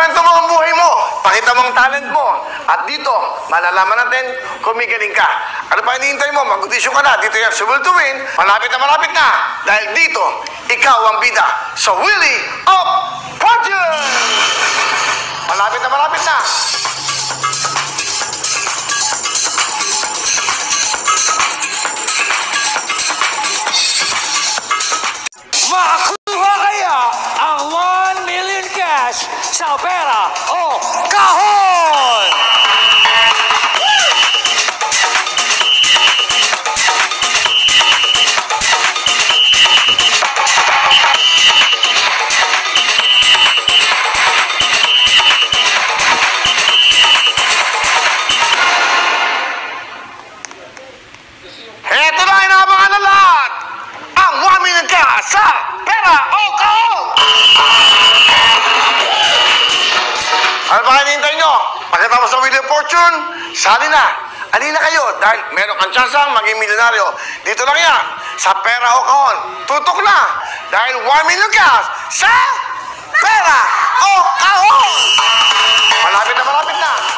Ikwento mo ang buhay mo. Pakita mo ang talent mo. At dito, malalaman natin kung may galing ka. Ano pa hinihintay mo? Mag-audition ka na. Dito yan sa Will to Win. Malapit na. Dahil dito, ikaw ang bida sa Wheelie of Fortune! Malapit na. Makakuha kaya ang 1 million cash sa pera o kahon! Eto na inaabangan na lahat! Ang 1 million cash sa pera o kahon! Ano ba hinihintay nyo? Pagkatapos sa Wheel of Fortune, sali na. Alina kayo dahil meron kang tsansang maging milyonaryo. Dito lang yan, sa pera o kahon. Tutok na dahil 1 million cash sa pera o kahon! Malapit na.